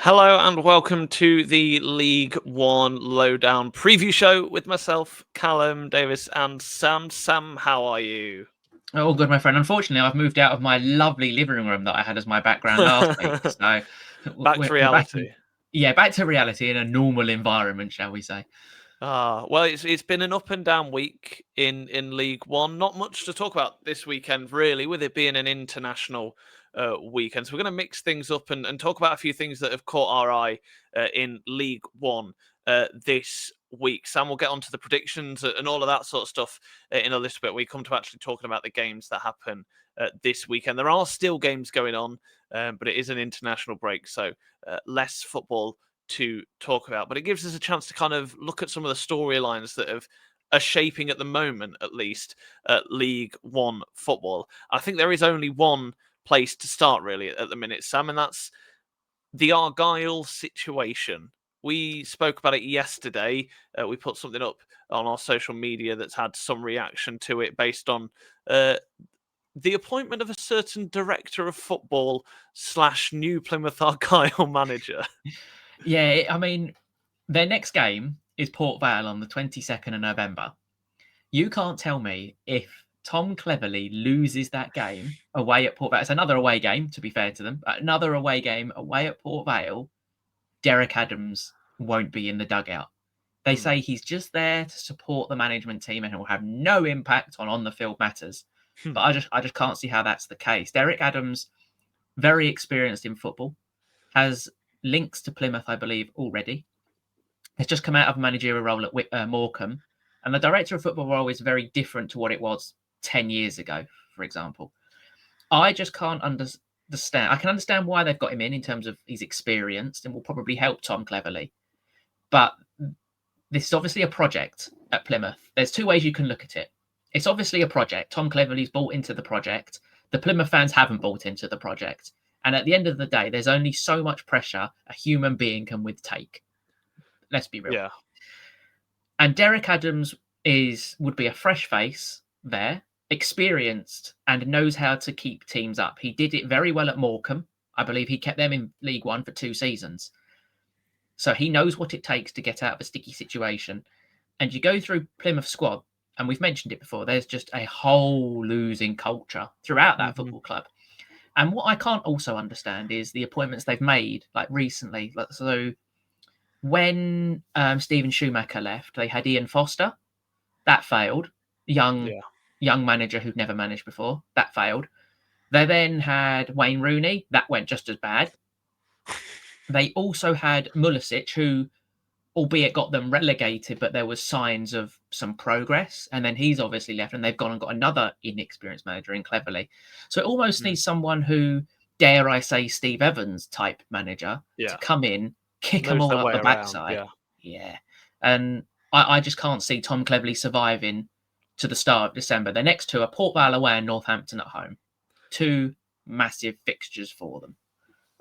Hello and welcome to the League One Lowdown preview show with myself, Callum, Davis, and Sam. Sam, how are you? Oh, good, my friend. Unfortunately, I've moved out of my lovely living room that I had as my background last week. So Back to we're back reality. back to reality in a normal environment, shall we say. Well, it's been an up and down week in League One. Not much to talk about this weekend, really, with it being an international weekend. So we're going to mix things up and talk about a few things that have caught our eye in League One this week. Sam will get onto the predictions and all of that sort of stuff in a little bit. We come to actually talking about the games that happen this weekend. There are still games going on, but it is an international break, so less football to talk about, but it gives us a chance to kind of look at some of the storylines that are shaping at the moment, at least, League One football. I think there is only one place to start really at the minute, Sam, and that's the Argyle situation. We spoke about it yesterday. We put something up on our social media that's had some reaction to it based on the appointment of a certain director of football / new Plymouth Argyle manager. Yeah, I mean, their next game is Port Vale on the 22nd of November. You can't tell me if Tom Cleverley loses that game away at Port Vale. It's another away game, to be fair to them. Another away game away at Port Vale. Derek Adams won't be in the dugout. They say he's just there to support the management team and will have no impact on the field matters. But I just can't see how that's the case. Derek Adams, very experienced in football, has links to Plymouth, I believe, already. Has just come out of a managerial role at Morecambe, and the director of football role is very different to what it was 10 years ago, for example. I just can't understand. I can understand why they've got him in terms of he's experienced and will probably help Tom Cleverley. But this is obviously a project at Plymouth. There's two ways you can look at it. It's obviously a project. Tom Cleverley's bought into the project. The Plymouth fans haven't bought into the project. And at the end of the day, there's only so much pressure a human being can withtake. Let's be real. Yeah. And Derek Adams would be a fresh face there, experienced, and knows how to keep teams up. He did it very well at Morecambe. I believe he kept them in League One for 2 seasons. So he knows what it takes to get out of a sticky situation. And you go through Plymouth squad, and we've mentioned it before, there's just a whole losing culture throughout that football club. And what I can't also understand is the appointments they've made, like recently. So when Stephen Schumacher left, they had Ian Foster. That failed. Young manager who'd never managed before. That failed. They then had Wayne Rooney. That went just as bad. They also had Mulisic, who, albeit got them relegated, but there was signs of some progress. And then he's obviously left, and they've gone and got another inexperienced manager in Cleverley. So it almost needs someone who, dare I say, Steve Evans type manager to come in, kick them all up the backside. Yeah. And I just can't see Tom Cleverley surviving to the start of December. The next two are Port Vale away and Northampton at home. 2 massive fixtures for them.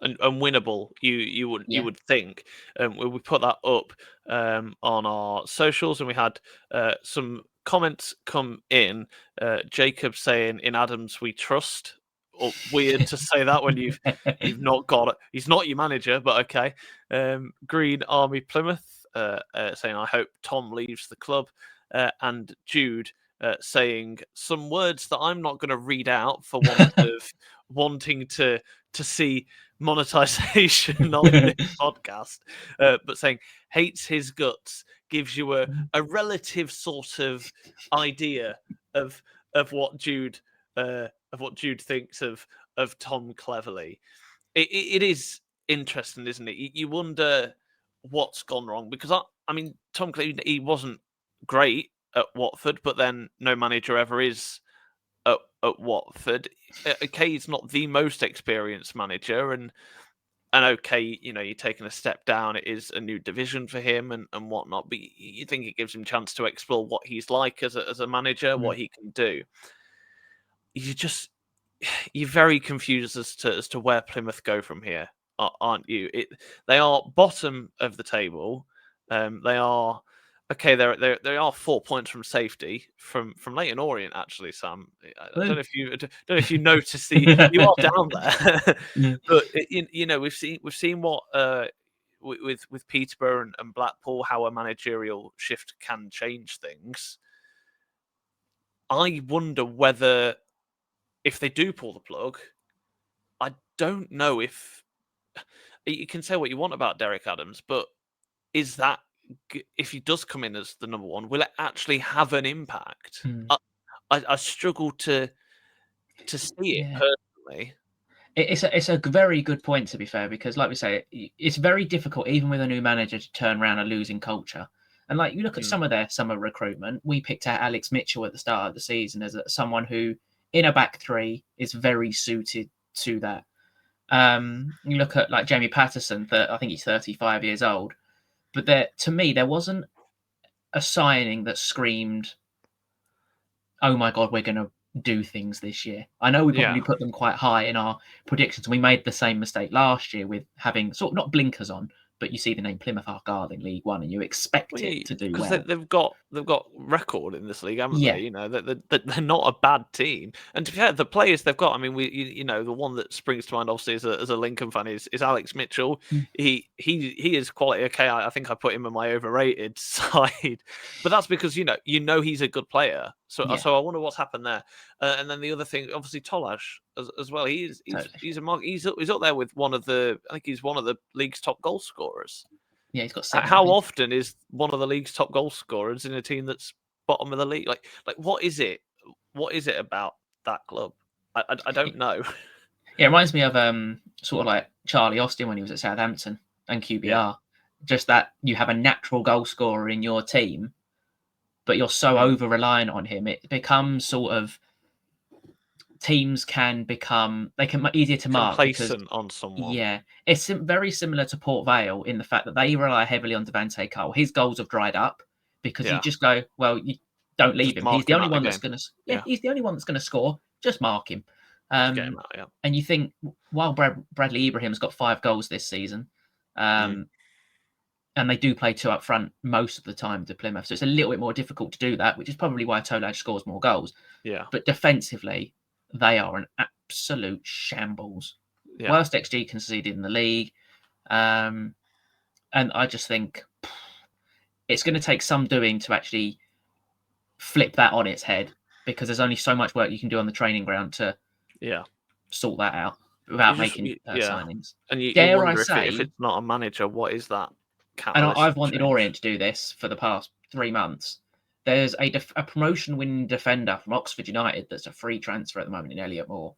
And winnable, you would think. We put that up on our socials, and we had some comments come in. Jacob saying, "In Adams we trust." Weird to say that when you've not got it. He's not your manager, but okay. Green Army Plymouth saying, "I hope Tom leaves the club," and Jude saying some words that I'm not going to read out for want of wanting to see monetization on this podcast, but saying hates his guts, gives you a relative sort of idea of what Jude thinks of Tom Cleverley. It is interesting, isn't it? You wonder what's gone wrong, because I mean Tom Cleverley, he wasn't great at Watford, but then no manager ever is at Watford. Okay, he's not the most experienced manager, and okay, you're taking a step down. It is a new division for him and whatnot, but you think it gives him a chance to explore what he's like as a manager, what he can do. You're very confused as to where Plymouth go from here, aren't you? They are bottom of the table. They are okay, they are 4 points from safety from Leyton Orient, actually, Sam. I don't know if you noticed you are down there, but we've seen what with Peterborough and Blackpool, how a managerial shift can change things. I wonder whether if they do pull the plug, I don't know if you can say what you want about Derek Adams, but is that if he does come in as the number one, will it actually have an impact? I struggle to see it personally. It's a very good point, to be fair, because like we say, it's very difficult even with a new manager to turn around a losing culture. And like you look at some of their summer recruitment, we picked out Alex Mitchell at the start of the season as someone who, in a back three, is very suited to that. You look at like Jamie Patterson, I think he's 35 years old, but to me there wasn't a signing that screamed, "Oh my God, we're going to do things this year." I know we probably put them quite high in our predictions. We made the same mistake last year with having sort of not blinkers on, but you see the name Plymouth Argyle in League One and you expect it to do well. Because they've got record in this league, haven't they? They're not a bad team. And to be fair, the players they've got, I mean, the one that springs to mind obviously as a Lincoln fan is Alex Mitchell. He is quality. Okay, I think I put him in my overrated side, but that's because he's a good player. So I wonder what's happened there. And then the other thing, obviously Tolash as well. He's up there with one of the league's top goal scorers. Yeah, he's got 7. How often is one of the league's top goal scorers in a team that's bottom of the league? Like what is it? What is it about that club? I don't know. Yeah, it reminds me of sort of like Charlie Austin when he was at Southampton and QBR. Yeah. Just that you have a natural goal scorer in your team, but you're so over reliant on him, it becomes sort of teams can become easier to mark complacent on someone. Yeah, it's very similar to Port Vale in the fact that they rely heavily on Devante Cole. His goals have dried up because you just go, well, you don't leave him. He's the only one that's going to. He's the only one that's going to score. Just mark him. Get him out, and you think while Bradley Ibrahim's got 5 goals this season, and they do play 2 up front most of the time to Plymouth, so it's a little bit more difficult to do that, which is probably why Tolaj scores more goals. Yeah, but defensively, they are an absolute shambles. Yeah. Worst XG conceded in the league. And I just think it's going to take some doing to actually flip that on its head, because there's only so much work you can do on the training ground to sort that out without making signings. And you wonder if it's not a manager, what is that? And I've wanted Orient to do this for the past 3 months. There's a promotion-winning defender from Oxford United that's a free transfer at the moment in Elliot Moore.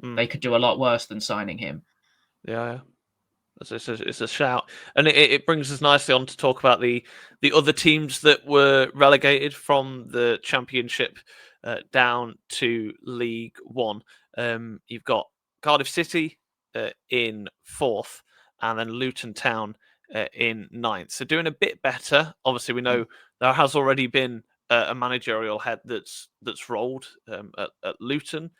They could do a lot worse than signing him. Yeah. It's a shout. And it brings us nicely on to talk about the other teams that were relegated from the Championship down to League One. You've got Cardiff City in 4th, and then Luton Town in 9th. So doing a bit better. Obviously, we know there has already been a managerial head that's rolled at Luton,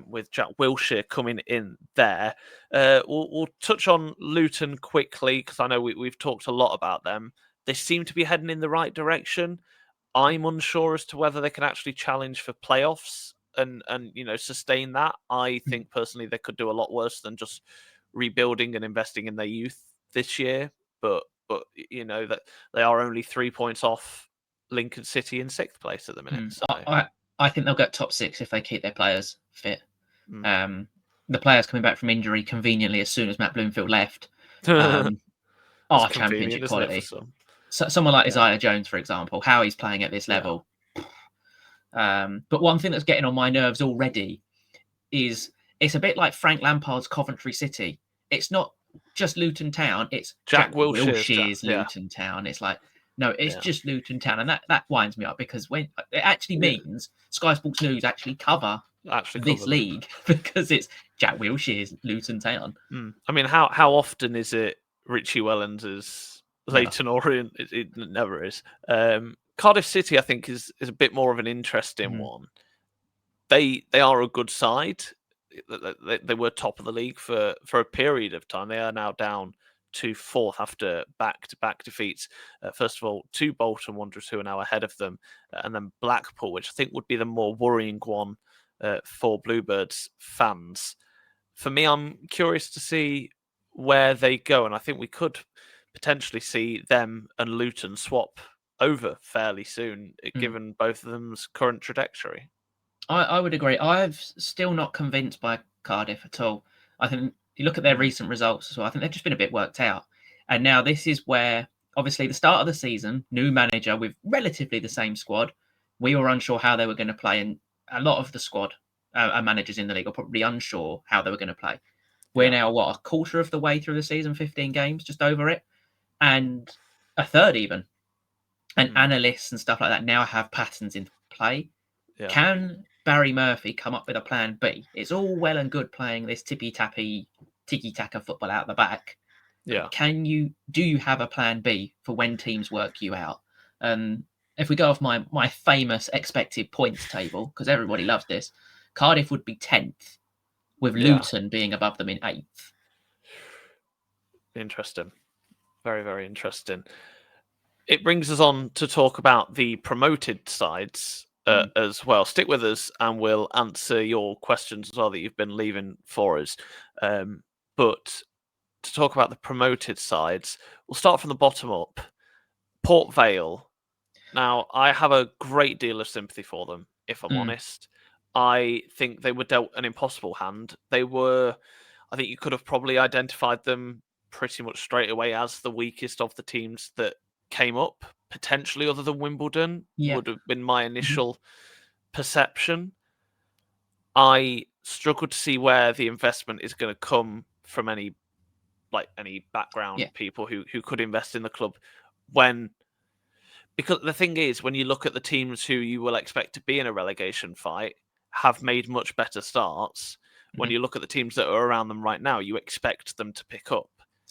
with Jack Wilshere coming in there. We'll touch on Luton quickly because I know we've talked a lot about them. They seem to be heading in the right direction. I'm unsure as to whether they can actually challenge for playoffs and sustain that. I think personally they could do a lot worse than just rebuilding and investing in their youth this year. But that they are only 3 points off Lincoln City in 6th place at the minute. So I think they'll get top 6 if they keep their players fit. The players coming back from injury conveniently as soon as Matt Bloomfield left are championship quality. So someone like Isaiah Jones, for example, how he's playing at this level. But one thing that's getting on my nerves already is it's a bit like Frank Lampard's Coventry City. It's not just Luton Town, it's Jack Wilshere's Luton Town. It's like, no, it's just Luton Town. And that winds me up because when it actually means Sky Sports News actually cover this league because it's Jack Wilshere's Luton Town. I mean, how often is it Richie Wellens' Leyton Orient? It never is. Cardiff City, I think, is a bit more of an interesting one. They are a good side. They were top of the league for a period of time. They are now down to fourth after back-to-back defeats. First of all, to Bolton Wanderers, who are now ahead of them, and then Blackpool, which I think would be the more worrying one for Bluebirds fans. For me, I'm curious to see where they go, and I think we could potentially see them and Luton swap over fairly soon, given both of them's current trajectory. I would agree. I'm still not convinced by Cardiff at all. I think you look at their recent results as well. I think they've just been a bit worked out. And now this is where, obviously, the start of the season, new manager with relatively the same squad. We were unsure how they were going to play, and a lot of the squad managers in the league are probably unsure how they were going to play. We're now, a quarter of the way through the season, 15 games, just over it, and a third even. And analysts and stuff like that now have patterns in play. Yeah. Can Barry Murphy come up with a plan B? It's all well and good playing this tiki-taka football out the back. Yeah. Do you have a plan B for when teams work you out? If we go off my famous expected points table, because everybody loves this, Cardiff would be 10th, with Luton being above them in 8th. Interesting. Very, very interesting. It brings us on to talk about the promoted sides as well. Stick with us and we'll answer your questions as well that you've been leaving for us. But to talk about the promoted sides, we'll start from the bottom up. Port Vale. Now, I have a great deal of sympathy for them, if I'm honest. I think they were dealt an impossible hand. I think you could have probably identified them pretty much straight away as the weakest of the teams that came up, potentially other than Wimbledon, would have been my initial perception. I struggle to see where the investment is going to come from any background people who could invest in the club because the thing is, when you look at the teams who you will expect to be in a relegation fight have made much better starts. When you look at the teams that are around them right now, you expect them to pick up.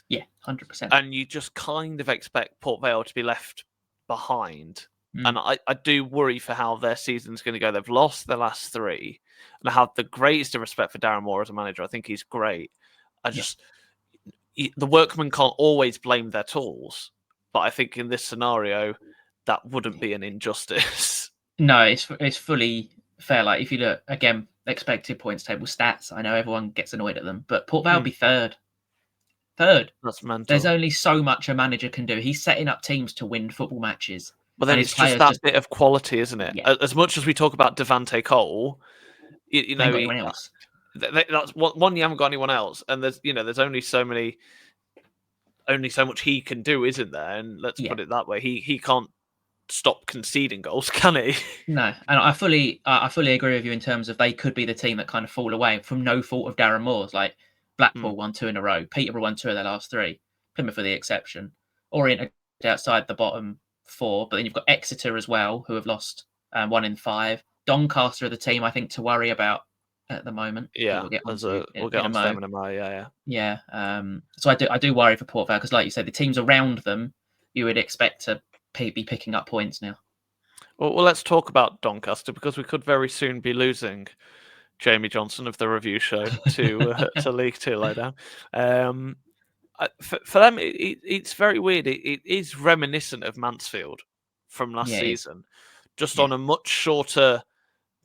Yeah, 100%. And you just kind of expect Port Vale to be left behind. And I do worry for how their season's going to go. They've lost their last 3. And I have the greatest of respect for Darren Moore as a manager. I think he's great. The workmen can't always blame their tools. But I think in this scenario, that wouldn't be an injustice. No, it's fully fair. Like, if you look, again, expected points table stats, I know everyone gets annoyed at them, but Port Vale will be third. That's mental. There's only so much a manager can do. He's setting up teams to win football matches. But then it's just that bit of quality, isn't it? Yeah. As much as we talk about Devante Cole, you know, anyone else. That's one. You haven't got anyone else, and there's only so much he can do, isn't there? And let's put it that way, he can't stop conceding goals, can he? No, and I fully agree with you in terms of they could be the team that kind of fall away from no fault of Darren Moore's. Like, Blackpool won 2 in a row. Peterborough won 2 of their last 3. Plymouth for the exception. Orient outside the bottom 4, but then you've got Exeter as well, who have lost 1 in 5. Doncaster are the team I think to worry about at the moment. Yeah, we'll get on to them in a moment. Yeah. So I do worry for Port Vale because, like you said, the teams around them you would expect to be picking up points now. Well, let's talk about Doncaster because we could very soon be losing Jamie Johnson of the review show to League 2 Lowdown. For them, it's very weird. It is reminiscent of Mansfield from last season, just on a much shorter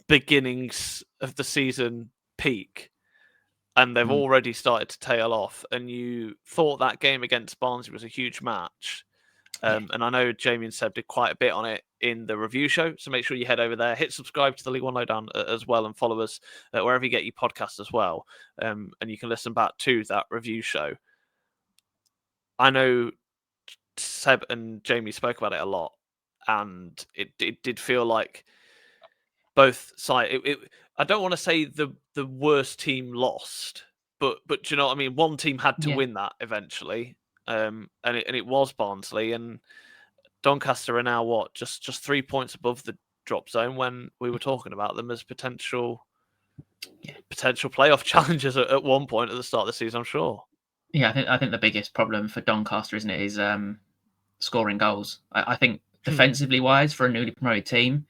beginnings of the season peak. And they've already started to tail off. And you thought that game against Barnsley was a huge match. And I know Jamie and Seb did quite a bit on it in the review show. So make sure you head over there, hit subscribe to the League One Lowdown as well, and follow us wherever you get your podcasts as well. And you can listen back to that review show. I know Seb and Jamie spoke about it a lot, and it did feel like both sides. I don't want to say the worst team lost, but do you know what I mean? One team had to win that eventually. And it was Barnsley, and Doncaster are now just 3 points above the drop zone when we were talking about them as potential playoff challengers at one point at the start of the season, I'm sure. Yeah, I think the biggest problem for Doncaster, isn't it, is scoring goals. I think defensively wise for a newly promoted team,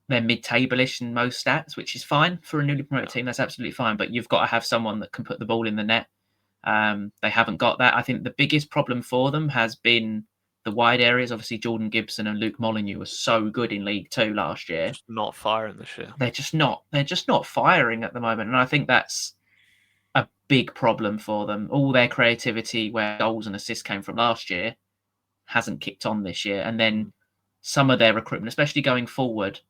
they're mid-table-ish in most stats, which is fine for a newly promoted team. That's absolutely fine, but you've got to have someone that can put the ball in the net. They haven't got that. I think the biggest problem for them has been the wide areas. Obviously, Jordan Gibson and Luke Molyneux were so good in League Two last year. Just not firing this year. They're just not firing at the moment, and I think that's a big problem for them. All their creativity, where goals and assists came from last year, hasn't kicked on this year, and then some of their recruitment, especially going forward,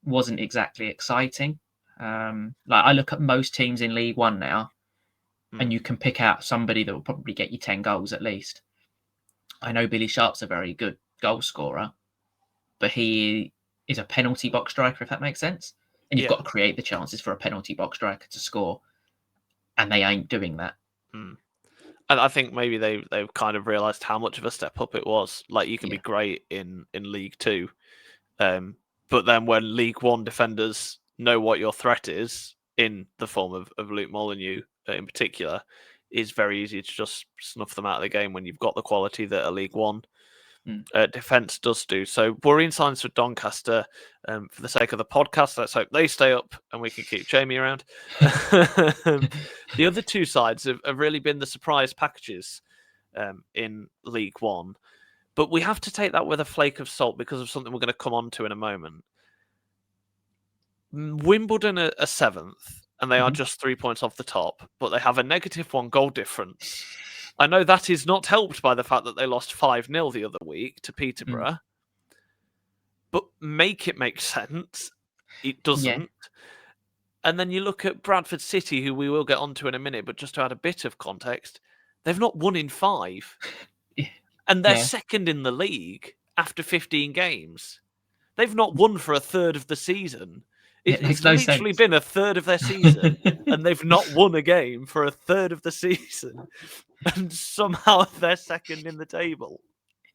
wasn't exactly exciting. Like I look at most teams in League One now, and you can pick out somebody that will probably get you 10 goals at least. I know Billy Sharp's a very good goal scorer, but he is a penalty box striker, if that makes sense. And you've got to create the chances for a penalty box striker to score, and they ain't doing that. And I think maybe they've kind of realised how much of a step up it was. Like you can be great in League Two, but then when League One defenders know what your threat is, in the form of Luke Molyneux in particular, is very easy to just snuff them out of the game when you've got the quality that a League One defence does do. So worrying signs for Doncaster. For the sake of the podcast, let's hope they stay up and we can keep Jamie around. The other two sides have really been the surprise packages in League One. But we have to take that with a flake of salt because of something we're going to come on to in a moment. Wimbledon are 7th, and they are just 3 points off the top, but they have a -1 goal difference. I know that is not helped by the fact that they lost 5-0 the other week to Peterborough, but make it make sense. It doesn't. Yeah. And then you look at Bradford City, who we will get onto in a minute, but just to add a bit of context, they've not won in 5. And they're second in the league after 15 games. They've not won for a third of the season. It's literally been a third of their season, and they've not won a game for a third of the season, and somehow they're second in the table.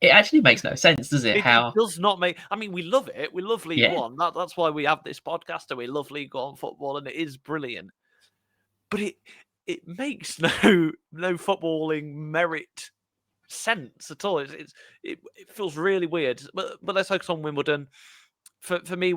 It actually makes no sense, does it? It does not make. I mean, we love it. We love League One. That's why we have this podcast, and we love League One football, and it is brilliant. But it makes no footballing merit sense at all. It feels really weird. But let's focus on Wimbledon. For me,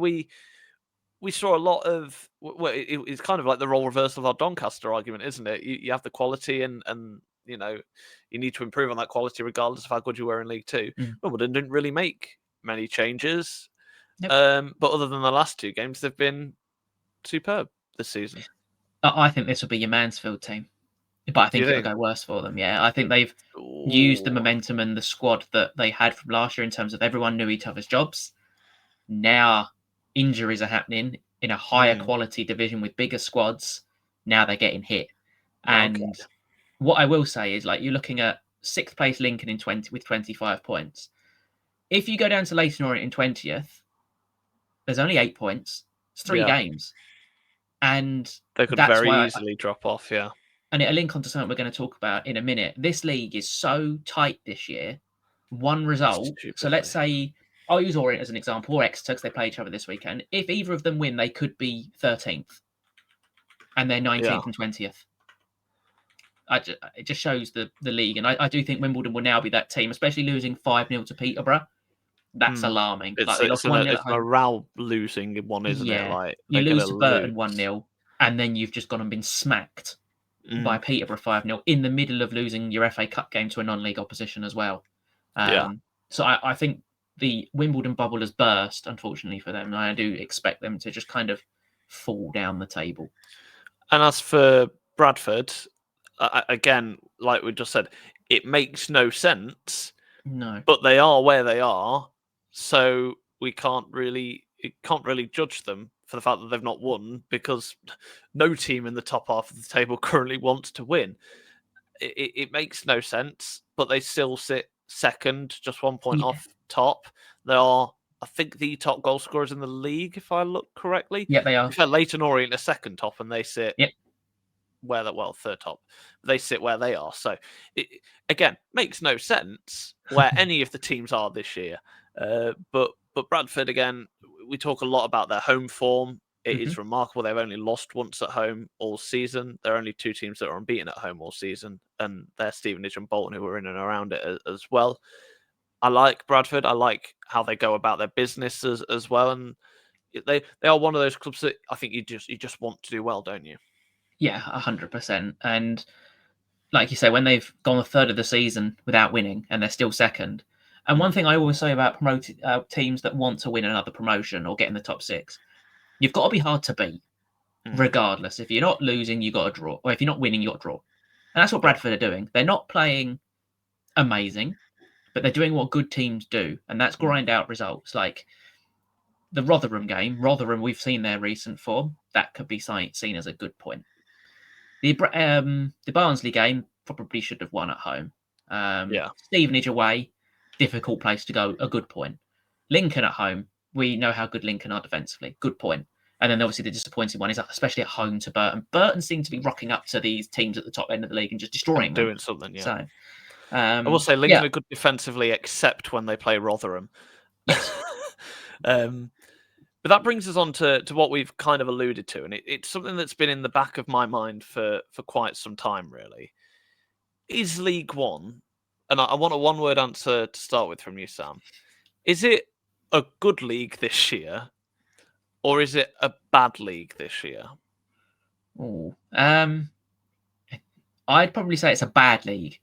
we saw a lot of. Well, it's kind of like the role reversal of our Doncaster argument, isn't it? You have the quality, and you know you need to improve on that quality regardless of how good you were in League Two. Wimbledon didn't really make many changes, but other than the last 2 games, they've been superb this season. I think this will be your Mansfield team, but I think it'll go worse for them. Yeah, I think they've used the momentum and the squad that they had from last year in terms of everyone knew each other's jobs. Now injuries are happening in a higher quality division with bigger squads. Now they're getting hit. And what I will say is, like, you're looking at 6th place Lincoln with 25 points. If you go down to Leyton Orient in 20th, there's only 8 points. It's 3 games. And they could very easily drop off, And it'll link onto something we're going to talk about in a minute. This league is so tight this year. One result. So let's say, I'll use Orient as an example, or Exeter, because they play each other this weekend. If either of them win, they could be 13th. And they're 19th and 20th. It just shows the league. And I do think Wimbledon will now be that team, especially losing 5-0 to Peterborough. That's alarming. It's a morale losing one, isn't it? Like, you lose to Burton 1-0, and then you've just gone and been smacked by Peterborough 5-0 in the middle of losing your FA Cup game to a non-league opposition as well. So I think the Wimbledon bubble has burst, unfortunately for them. And I do expect them to just kind of fall down the table. And as for Bradford, again, like we just said, it makes no sense. No. But they are where they are, so we can't really judge them for the fact that they've not won, because no team in the top half of the table currently wants to win. It makes no sense, but they still sit second, just 1 point off top. They are, I think, the top goal scorers in the league, if I look correctly. Yeah, they are. Leyton Orient are second top, and they sit third top. They sit where they are. So, again, makes no sense where any of the teams are this year. But Bradford, again, we talk a lot about their home form. It is remarkable. They've only lost once at home all season. There are only 2 teams that are unbeaten at home all season, and they're Stevenage and Bolton, who are in and around it as well. I like Bradford. I like how they go about their business as well, and they are one of those clubs that I think you just want to do well, don't you? Yeah, 100%. And like you say, when they've gone a third of the season without winning and they're still second. And one thing I always say about promoted teams that want to win another promotion or get in the top 6, you've got to be hard to beat, regardless. If you're not losing, you got to draw, or if you're not winning, you got to draw. And that's what Bradford are doing. They're not playing amazing, but they're doing what good teams do, and that's grind out results. Like the Rotherham game, we've seen their recent form. That could be seen as a good point. The Barnsley game probably should have won at home. Stevenage away, difficult place to go, a good point. Lincoln at home, we know how good Lincoln are defensively, good point. And then obviously the disappointing one is especially at home to Burton. Burton seem to be rocking up to these teams at the top end of the league and just destroying them. Doing something, yeah. So, I will say Lincoln are good defensively, except when they play Rotherham. Yes. But that brings us on to what we've kind of alluded to, and it's something that's been in the back of my mind for quite some time, really. Is League One, and I want a one-word answer to start with from you, Sam, is it a good league this year, or is it a bad league this year? Oh, I'd probably say it's a bad league.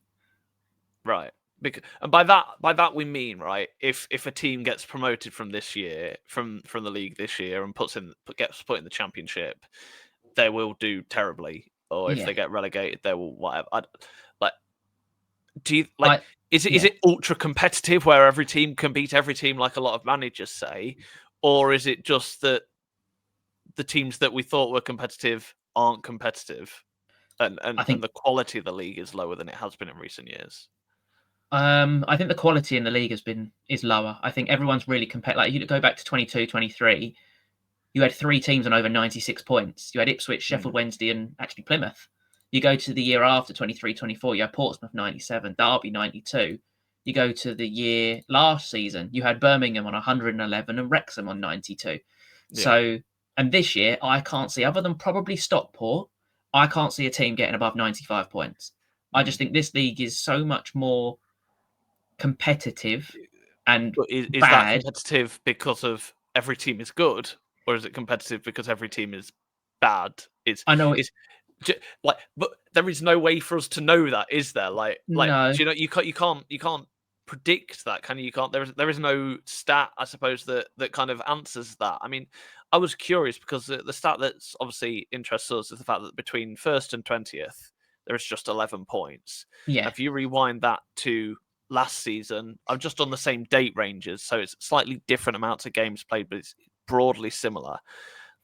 Right. And by that we mean, right, if a team gets promoted from this year, from the league this year, and gets put in the championship, they will do terribly. Or if they get relegated, they will whatever. Is it ultra competitive where every team can beat every team, like a lot of managers say, or is it just that the teams that we thought were competitive aren't competitive, and the quality of the league is lower than it has been in recent years? I think the quality in the league is lower. I think everyone's really compared. Like you go back to 22-23, you had 3 teams on over 96 points. You had Ipswich, Sheffield Wednesday, and actually Plymouth. You go to the year after 23-24, you had Portsmouth 97, Derby 92. You go to the year last season, you had Birmingham on 111 and Wrexham on 92. Yeah. So, and this year, I can't see, other than probably Stockport, I can't see a team getting above 95 points. I just think this league is so much more competitive and is that competitive because of every team is good, or is it competitive because every team is bad? But there is no way for us to know that, is there? No. Do you know you can't predict that, can you? You can't. There is no stat, I suppose, that kind of answers that. I mean, I was curious because the stat that's obviously interests us is the fact that between 1st and 20th there is just 11 points. Yeah. If you rewind that to last season, I've just done the same date ranges, so it's slightly different amounts of games played, but it's broadly similar.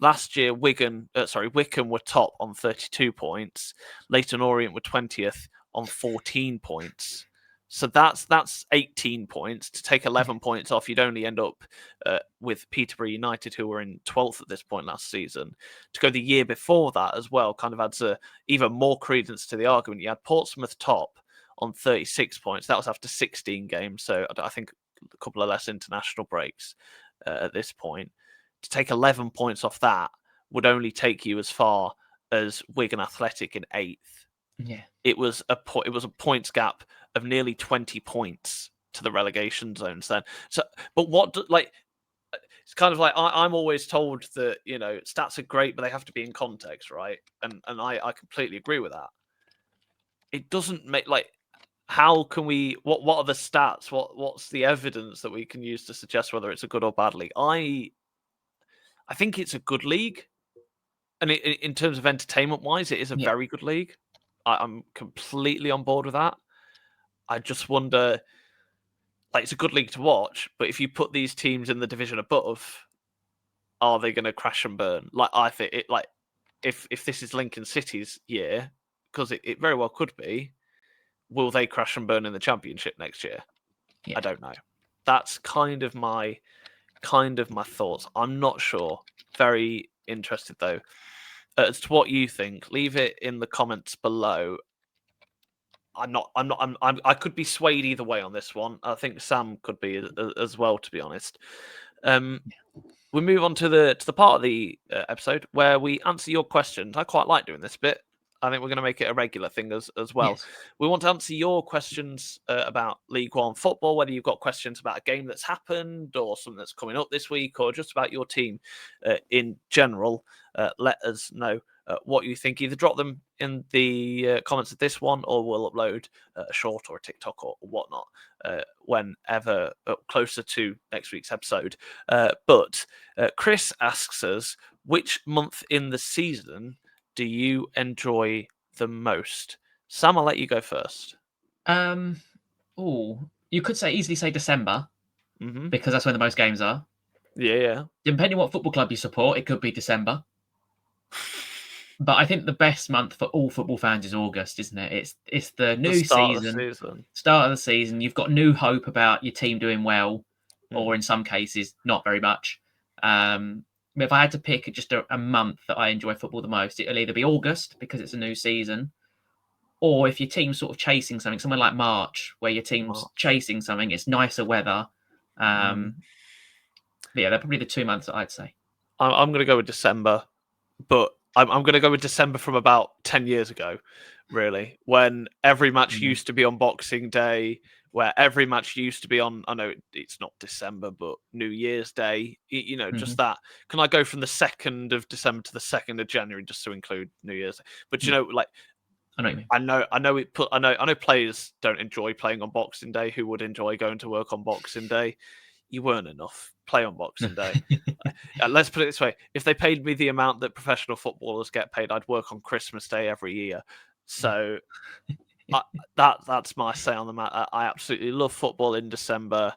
Last year, Wycombe were top on 32 points. Leyton Orient were 20th on 14 points. So that's 18 points. To take 11 points off, you'd only end up with Peterborough United, who were in 12th at this point last season. To go the year before that as well kind of adds even more credence to the argument. You had Portsmouth top on 36 points. That was after 16 games, so I think a couple of less international breaks at this point. To take 11 points off that would only take you as far as Wigan Athletic in 8th. Yeah, it was a points gap of nearly 20 points to the relegation zones then. So, but it's kind of like I'm always told that stats are great, but they have to be in context, right? And I completely agree with that. It doesn't make how can we? What are the stats? What's the evidence that we can use to suggest whether it's a good or bad league? I think it's a good league, and in terms of entertainment wise, it is a very good league. I'm completely on board with that. I just wonder, it's a good league to watch, but if you put these teams in the division above, are they going to crash and burn? I think it. If this is Lincoln City's year, because it very well could be. Will they crash and burn in the championship next year? Yeah. I don't know. That's kind of my thoughts. I'm not sure. Very interested though as to what you think. Leave it in the comments below. I could be swayed either way on this one. I think Sam could be as well, to be honest. We move on to the part of the episode where we answer your questions. I quite like doing this bit. I think we're going to make it a regular thing as well. Yes. We want to answer your questions about League One football, whether you've got questions about a game that's happened or something that's coming up this week or just about your team in general. Let us know what you think. Either drop them in the comments of this one, or we'll upload a short or a TikTok or whatnot whenever closer to next week's episode. But Chris asks us, which month in the season do you enjoy the most? Sam, I'll let you go first. You could easily say December, because that's when the most games are. Yeah. Depending on what football club you support, it could be December. But I think the best month for all football fans is August, isn't it? It's the new start season, of the season. Start of the season. You've got new hope about your team doing well, or in some cases, not very much. If I had to pick just a month that I enjoy football the most, it'll either be August because it's a new season, or if your team's sort of chasing something, somewhere like March, where your team's chasing something, it's nicer weather. Yeah, they're probably the 2 months that I'd say. I'm going to go with December, but I'm going to go with December from about 10 years ago, really, when every match used to be on Boxing Day, where every match used to be on, I know it's not December, but New Year's Day, just that. Can I go from the 2nd of December to the 2nd of January just to include New Year's Day? But, I know what you mean. I know players don't enjoy playing on Boxing Day who would enjoy going to work on Boxing Day. You weren't enough. Play on Boxing Day. Let's put it this way. If they paid me the amount that professional footballers get paid, I'd work on Christmas Day every year. So that's my say on the matter. I absolutely love football in December.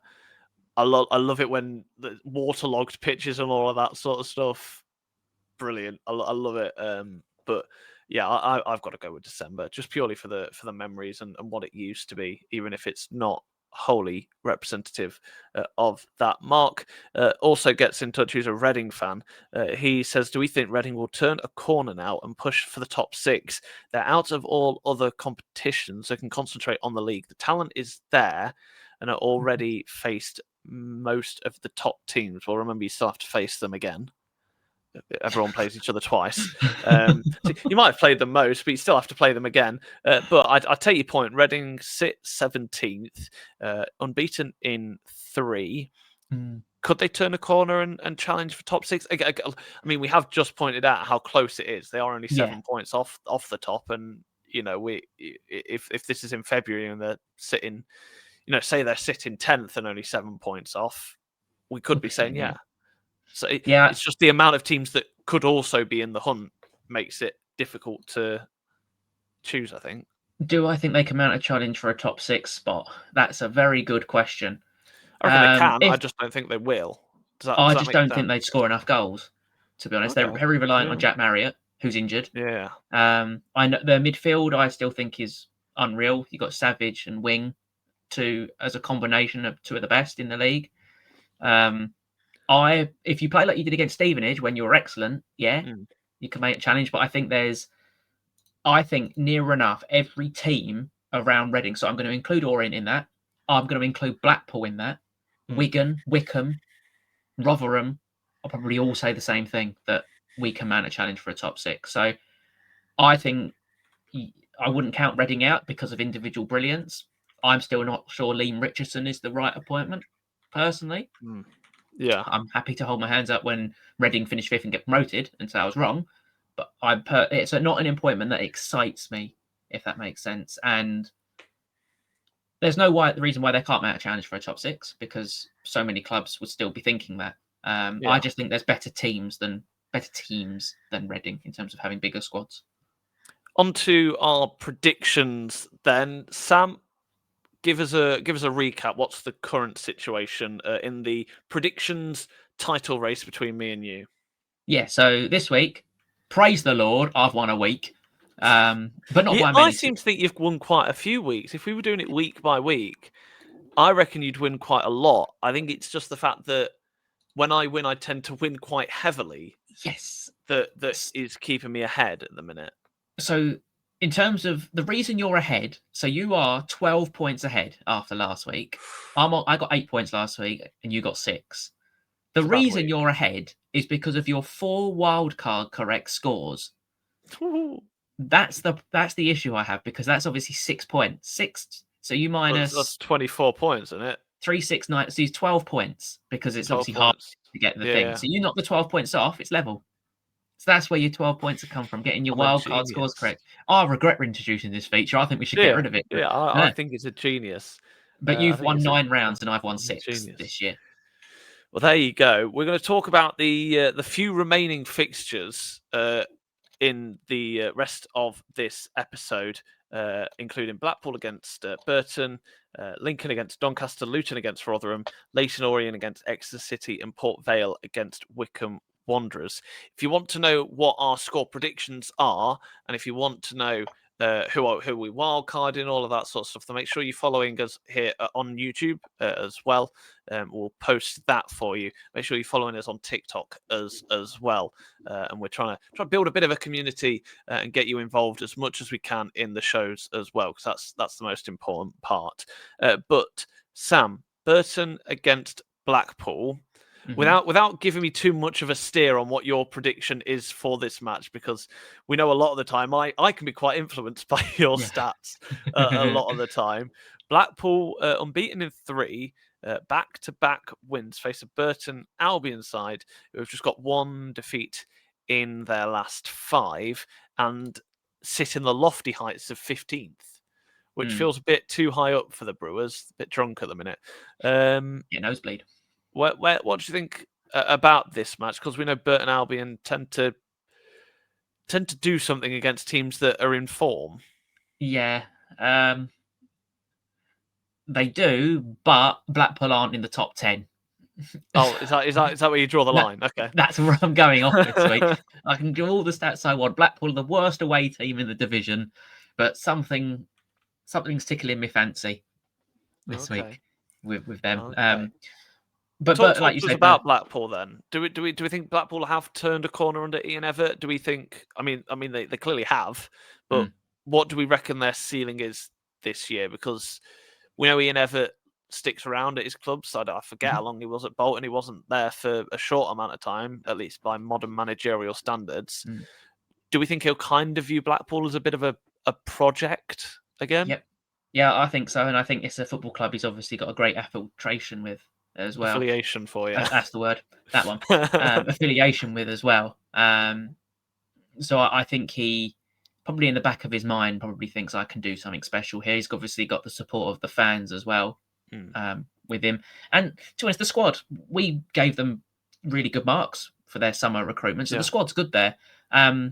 I love it when the waterlogged pitches and all of that sort of stuff. Brilliant. I love it. But yeah, I've got to go with December, just purely for the memories and what it used to be, even if it's not wholly representative of that. Mark also gets in touch. He's a Reading fan. He says, do we think Reading will turn a corner now and push for the top 6? They're out of all other competitions, so can concentrate on the league. The talent is there and are already faced most of the top teams. Well, remember, you still have to face them again. Everyone plays each other twice. So you might have played them most, but you still have to play them again. But I take your point. Reading sit 17th, unbeaten in 3. Could they turn a corner and challenge for top 6? I mean, we have just pointed out how close it is. They are only 7 points off the top, and if this is in February and they're sitting, say they're sitting 10th and only 7 points off, we could be saying So it's just the amount of teams that could also be in the hunt makes it difficult to choose, I think. Do I think they can mount a challenge for a top 6 spot? That's a very good question. I reckon they can. I just don't think they will. I just don't think they'd score enough goals, to be honest. Okay. They're very reliant on Jack Marriott, who's injured. Yeah. I know their midfield I still think is unreal. You've got Savage and Wing as a combination of 2 of the best in the league. If you play like you did against Stevenage when you were excellent, you can make a challenge. But I think near enough every team around Reading. So I'm going to include Orient in that. I'm going to include Blackpool in that. Wigan, Wycombe, Rotherham. I'll probably all say the same thing, that we can mount a challenge for a top 6. So I think I wouldn't count Reading out because of individual brilliance. I'm still not sure Liam Richardson is the right appointment, personally. Yeah, I'm happy to hold my hands up when Reading finish 5th and get promoted and say I was wrong, but it's not an appointment that excites me, if that makes sense. And there's no reason why they can't mount a challenge for a top 6, because so many clubs would still be thinking that. I just think there's better teams than Reading in terms of having bigger squads. On to our predictions then, Sam. Give us a recap. What's the current situation in the predictions title race between me and you? Yeah, so this week, praise the Lord, I've won a week, but not by many. I seem to think you've won quite a few weeks. If we were doing it week by week, I reckon you'd win quite a lot. I think it's just the fact that when I win, I tend to win quite heavily. Yes, that is keeping me ahead at the minute. So, in terms of the reason you're ahead, so you are 12 points ahead after last week. I got 8 points last week, and you got 6. The reason you're ahead is because of your 4 wildcard correct scores. That's the issue I have, because that's obviously 6 points. 6. So you minus. That's 24 points, isn't it? 3, 6, 9. So it's 12 points, because it's obviously hard to get the thing. So you knock the 12 points off, it's level. So that's where your 12 points have come from, getting your wild card scores correct. I regret introducing this feature. I think we should get rid of it. Yeah, I think it's a genius. But you've won 9 rounds and I've won 6 genius. this year. Well, there you go. We're going to talk about the few remaining fixtures in the rest of this episode, including Blackpool against Burton, Lincoln against Doncaster, Luton against Rotherham, Leyton Orient against Exeter City, and Port Vale against Wycombe Wanderers. If you want to know what our score predictions are, and if you want to know who we wildcarding, all of that sort of stuff, then make sure you're following us here on YouTube as well. We'll post that for you. Make sure you're following us on TikTok as well. And we're trying to build a bit of a community and get you involved as much as we can in the shows as well, because that's the most important part. But Sam, Burton against Blackpool. Without giving me too much of a steer on what your prediction is for this match, because we know a lot of the time I can be quite influenced by your stats a lot of the time. Blackpool unbeaten in 3, back-to-back wins, face a Burton Albion side who have just got 1 defeat in their last 5 and sit in the lofty heights of 15th, which feels a bit too high up for the Brewers, a bit drunk at the minute. Nosebleed. What do you think about this match? Because we know Burton Albion tend to do something against teams that are in form. Yeah, they do, but Blackpool aren't in the top 10. Oh, is that where you draw the line? Okay, that's where I'm going off this week. I can do all the stats I want. Blackpool are the worst away team in the division, but something's tickling me fancy this week with them. Okay. But like you said about Blackpool, then do we think Blackpool have turned a corner under Ian Evatt? Do we think? I mean, they clearly have, but what do we reckon their ceiling is this year? Because we know Ian Evatt sticks around at his club. So I forget how long he was at Bolton. He wasn't there for a short amount of time, at least by modern managerial standards. Do we think he'll kind of view Blackpool as a bit of a project again? Yep. Yeah, I think so, and I think it's a football club he's obviously got a great affiliation with as well. Affiliation for you. That's the word. That one. Affiliation with as well. So I think he probably in the back of his mind probably thinks I can do something special here. He's obviously got the support of the fans as well with him. And to us, the squad, we gave them really good marks for their summer recruitment. So the squad's good there.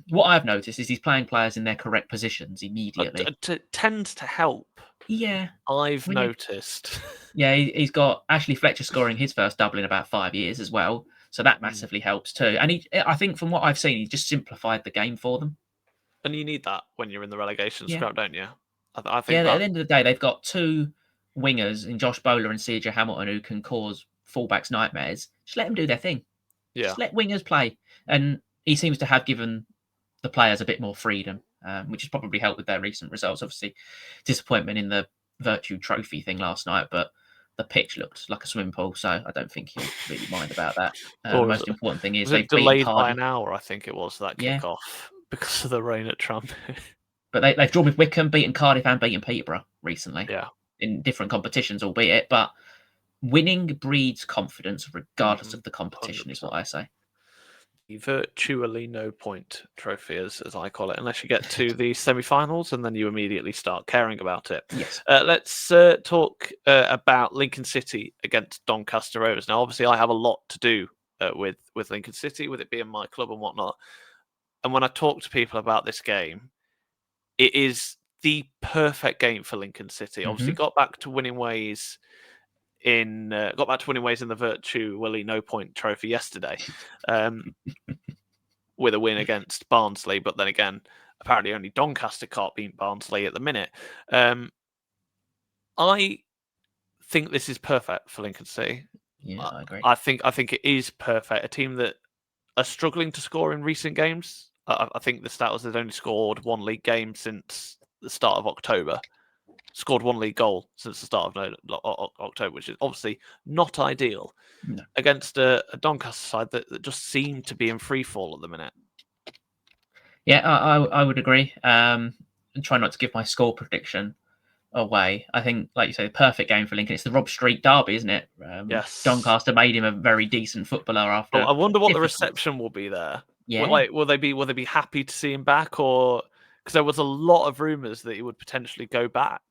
What I've noticed is he's playing players in their correct positions immediately. It tends to help. Yeah. I've noticed. Yeah, he's got Ashley Fletcher scoring his first double in about 5 years as well. So that massively helps too. And I think from what I've seen, he just simplified the game for them. And you need that when you're in the relegation scrap, don't you? I think. Yeah, at the end of the day, they've got 2 wingers in Josh Bowler and CJ Hamilton who can cause fullbacks nightmares. Just let them do their thing. Yeah. Just let wingers play. And he seems to have given the players a bit more freedom, which has probably helped with their recent results. Obviously, disappointment in the Virtue Trophy thing last night, but the pitch looked like a swimming pool, so I don't think he'll really mind about that. The most important thing is they've delayed by an hour, I think it was, that kickoff because of the rain at Tranmere. But they've drawn with Wycombe, beaten Cardiff and beaten Peterborough recently. Yeah. In different competitions, albeit, but winning breeds confidence regardless of the competition 100%. Is what I say. The virtually no point trophy, as I call it, unless you get to the semi-finals and then you immediately start caring about it. Yes. Let's talk about Lincoln City against Doncaster Rovers. Now, obviously, I have a lot to do with Lincoln City, with it being my club and whatnot. And when I talk to people about this game, it is the perfect game for Lincoln City. Obviously, got back to winning ways in the virtually no point trophy yesterday, with a win against Barnsley. But then again, apparently only Doncaster can't beat Barnsley at the minute. I think this is perfect for Lincoln City. Yeah, I agree. I think it is perfect. A team that are struggling to score in recent games. I think the stat was they've only scored 1 league game since the start of October. Scored 1 league goal since the start of October, which is obviously not ideal against a Doncaster side that just seem to be in free fall at the minute. Yeah, I would agree. And try not to give my score prediction away. I think, like you say, the perfect game for Lincoln. It's the Rob Street derby, isn't it? Yes. Doncaster made him a very decent footballer after. I wonder what the reception will be there. Yeah. Will they be happy to see him back, or because there was a lot of rumours that he would potentially go back?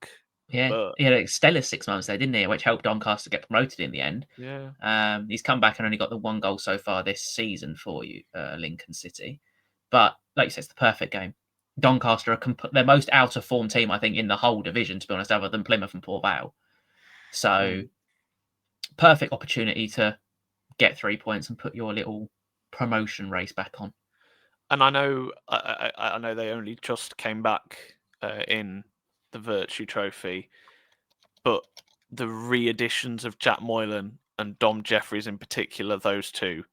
Yeah, But he had a stellar 6 months there, didn't he? Which helped Doncaster get promoted in the end. yeah, He's come back and only got the 1 goal so far this season for you, Lincoln City. But like you said, it's the perfect game. Doncaster are their most out of form team, I think, in the whole division, to be honest, other than Plymouth and Port Vale. So perfect opportunity to get 3 points and put your little promotion race back on. And I know they only just came back in the Virtue Trophy, but the re-additions of Jack Moylan and Dom Jeffries in particular, those two,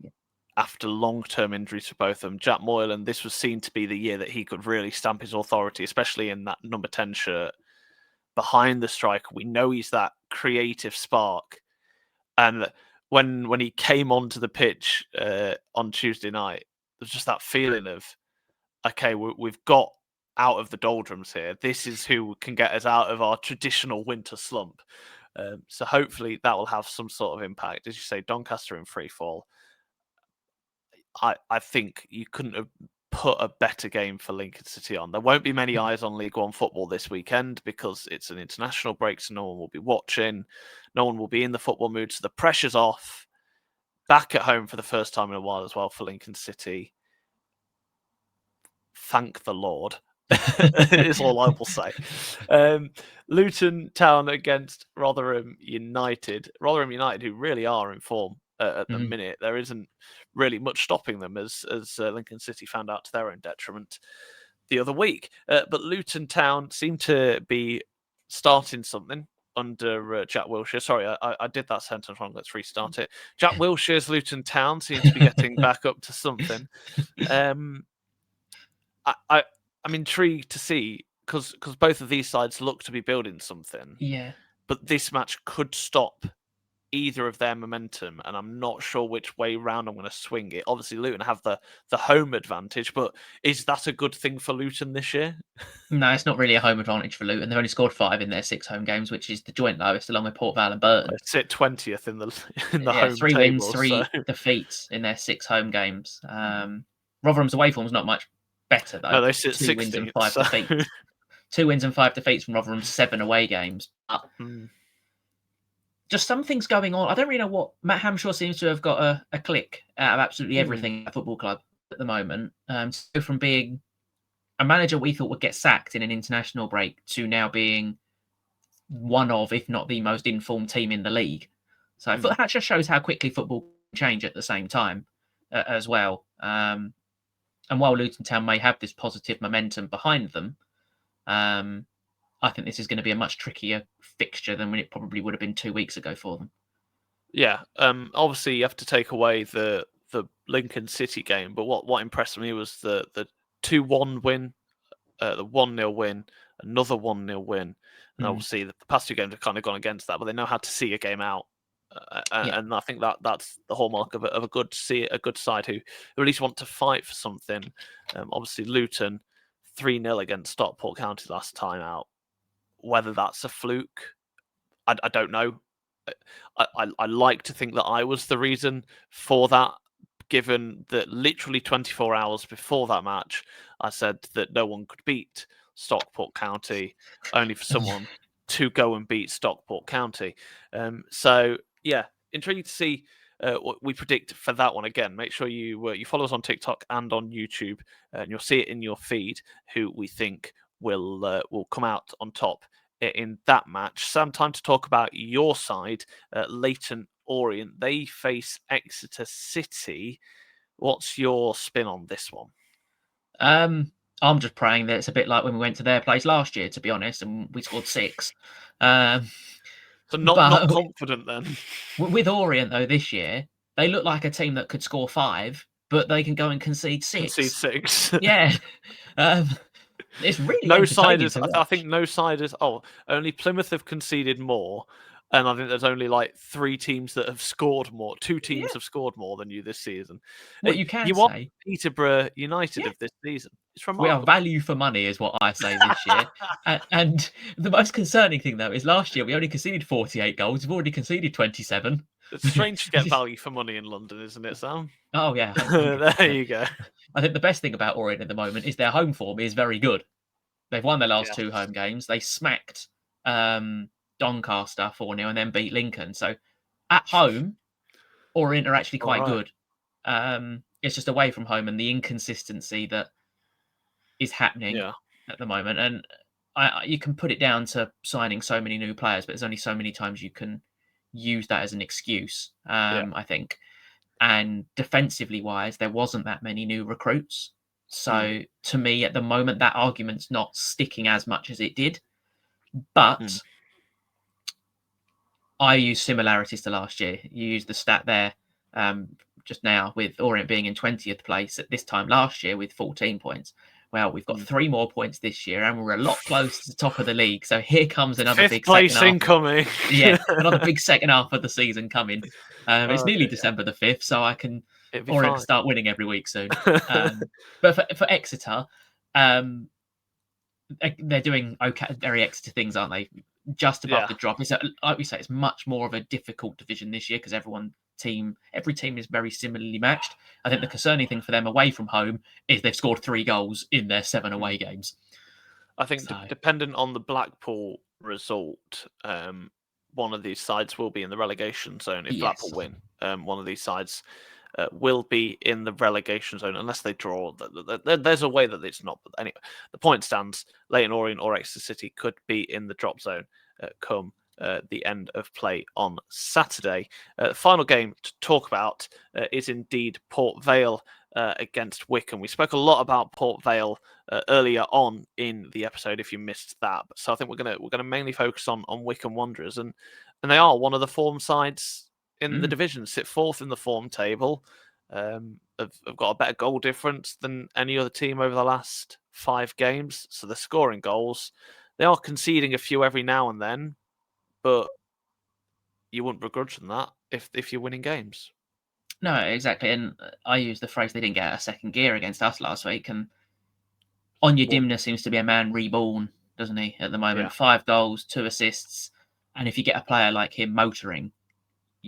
after long-term injuries for both of them. Jack Moylan, this was seen to be the year that he could really stamp his authority, especially in that number 10 shirt behind the striker. We know he's that creative spark. And when he came onto the pitch on Tuesday night, there's just that feeling of, okay, we've got out of the doldrums here. This is who can get us out of our traditional winter slump. So hopefully that will have some sort of impact. As you say, Doncaster in free fall. I think you couldn't have put a better game for Lincoln City on. There won't be many eyes on League One football this weekend because it's an international break, so no one will be watching. No one will be in the football mood, so the pressure's off. Back at home for the first time in a while as well for Lincoln City. Thank the Lord. Is all I will say. Luton Town against Rotherham United. Rotherham United, who really are in form at the minute. There isn't really much stopping them, as Lincoln City found out to their own detriment the other week. But Luton Town seem to be starting something under Jack Wilshere. Sorry, I did that sentence wrong. Let's restart it. Jack Wilshere's Luton Town seems to be getting back up to something. I'm intrigued to see because both of these sides look to be building something. Yeah. But this match could stop either of their momentum, and I'm not sure which way round I'm going to swing it. Obviously, Luton have the home advantage, but is that a good thing for Luton this year? No, it's not really a home advantage for Luton. They've only scored 5 in their 6 home games, which is the joint lowest, along with Port Vale and Burton. They sit 20th in the home 3 table, wins, 3 defeats in their 6 home games. Rotherham's away form's not much better though. No, they sit 2 wins and 5 so... defeats. 2 wins and 5 defeats from Rotherham's 7 away games. But just something's going on. I don't really know what. Matt Hamshaw seems to have got a click out of absolutely everything at a football club at the moment. So from being a manager we thought would get sacked in an international break to now being one of, if not the most informed team in the league. So that just shows how quickly football can change at the same time as well. And while Luton Town may have this positive momentum behind them, I think this is going to be a much trickier fixture than when it probably would have been 2 weeks ago for them. Yeah, obviously you have to take away the Lincoln City game, but what impressed me was the 2-1 win, the 1-0 win, another 1-0 win, and obviously the past 2 games have kind of gone against that, but they know how to see a game out, and I think that's the hallmark of a good side who at least want to fight for something. Obviously Luton 3-0 against Stockport County last time out. Whether that's a fluke, I don't know. I like to think that I was the reason for that, given that literally 24 hours before that match, I said that no one could beat Stockport County, only for someone to go and beat Stockport County. So, yeah, intrigued to see what we predict for that one. Again, make sure you follow us on TikTok and on YouTube, and you'll see it in your feed who we think will come out on top in that match. Sam, time to talk about your side, Leyton Orient. They face Exeter City. What's your spin on this one? I'm just praying that it's a bit like when we went to their place last year, to be honest, and we scored 6. So not confident then. With Orient though, this year they look like a team that could score 5, but they can go and concede 6. Concede 6. Yeah. It's really no siders. I think no siders. Oh, only Plymouth have conceded more, and I think there's only like 3 teams that have scored more. 2 teams have scored more than you this season. What you can are say, Peterborough United of this season. It's remarkable. We are value for money, is what I say this year. And the most concerning thing though is last year we only conceded 48 goals. We've already conceded 27. It's strange to get value for money in London, isn't it, Sam? Oh yeah. There you go. I think the best thing about Orient at the moment is their home form is very good. They've won their last 2 Yes. home games. They smacked Doncaster 4-0 and then beat Lincoln. So at home, Orient are actually quite good. It's just away from home and the inconsistency that is happening at the moment. And you can put it down to signing so many new players, but there's only so many times you can use that as an excuse, I think. And defensively wise, there wasn't that many new recruits. So to me, at the moment, that argument's not sticking as much as it did. But I use similarities to last year. You used the stat there just now with Orient being in 20th place at this time last year with 14 points. Well, we've got 3 more points this year, and we're a lot closer to the top of the league. So here comes another big place second half. incoming. Another big second half of the season coming. It's nearly December the 5th, so I can Orient start winning every week soon. But for Exeter, they're doing okay. Very Exeter things, aren't they? Just above the drop. It's like we say, it's much more of a difficult division this year because every team is very similarly matched. I think the concerning thing for them away from home is they've scored 3 goals in their 7 away games. I think dependent on the Blackpool result, one of these sides will be in the relegation zone. If Blackpool win, one of these sides will be in the relegation zone unless they draw. There's a way that it's not. But anyway, the point stands. Leyton Orient or Exeter City could be in the drop zone come the end of play on Saturday. The final game to talk about is indeed Port Vale against Wycombe. We spoke a lot about Port Vale earlier on in the episode. If you missed that, so I think we're gonna mainly focus on Wycombe Wanderers, and they are one of the form sides in the division, sit 4th in the form table. Have got a better goal difference than any other team over the last 5 games. So they're scoring goals. They are conceding a few every now and then, but you wouldn't begrudge them that if you're winning games. No, exactly. And I use the phrase they didn't get a second gear against us last week. And Onyedimna seems to be a man reborn, doesn't he, at the moment? 5 goals, 2 assists. And if you get a player like him motoring,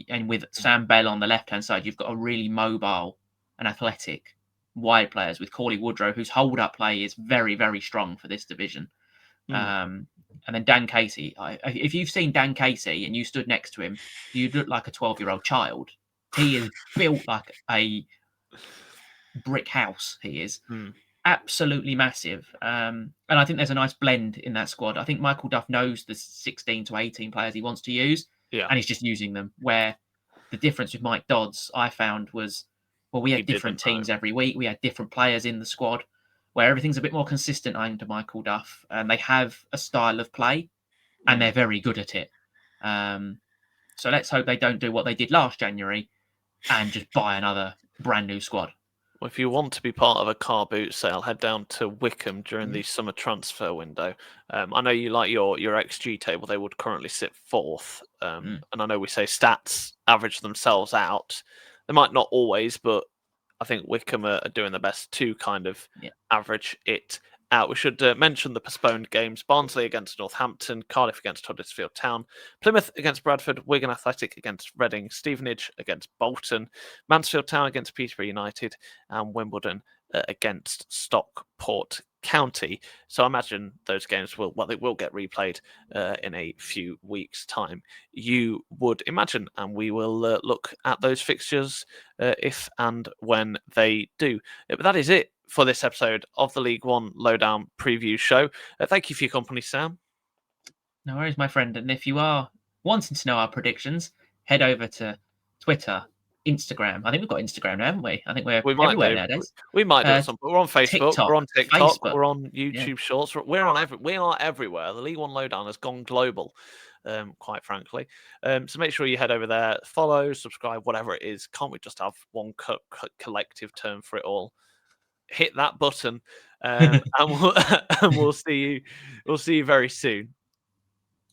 and with Sam Bell on the left-hand side, you've got a really mobile and athletic wide players with Cauley Woodrow, whose hold-up play is very, very strong for this division. And then Dan Casey. If you've seen Dan Casey and you stood next to him, you'd look like a 12-year-old child. He is built like a brick house. He is absolutely massive. And I think there's a nice blend in that squad. I think Michael Duff knows the 16 to 18 players he wants to use. And he's just using them. Where the difference with Mike Dodds, I found, was, well, we had different teams every week. We had different players in the squad, where everything's a bit more consistent under Michael Duff. And they have a style of play, and they're very good at it. So let's hope they don't do what they did last January and just buy another brand new squad. Well, if you want to be part of a car boot sale, head down to Wycombe during the summer transfer window. I know you like your XG table. They would currently sit 4th. And I know we say stats average themselves out. They might not always, but I think Wycombe are doing the best to kind of average it out. We should mention the postponed games. Barnsley against Northampton, Cardiff against Huddersfield Town, Plymouth against Bradford, Wigan Athletic against Reading, Stevenage against Bolton, Mansfield Town against Peterborough United, and Wimbledon against Stockport County. So I imagine those games will get replayed in a few weeks' time. You would imagine, and we will look at those fixtures if and when they do. But that is it for this episode of the League One Lowdown preview show. Thank you for your company, Sam. No worries, my friend. And if you are wanting to know our predictions, head over to Twitter, Instagram. I think we've got Instagram now, haven't we? I think we're everywhere nowadays. We might do some. We're on Facebook. TikTok, we're on TikTok. Facebook. We're on YouTube Shorts. We are everywhere. The League One Lowdown has gone global, quite frankly. So make sure you head over there, follow, subscribe, whatever it is. Can't we just have one collective term for it all? Hit that button, and we'll see you. We'll see you very soon.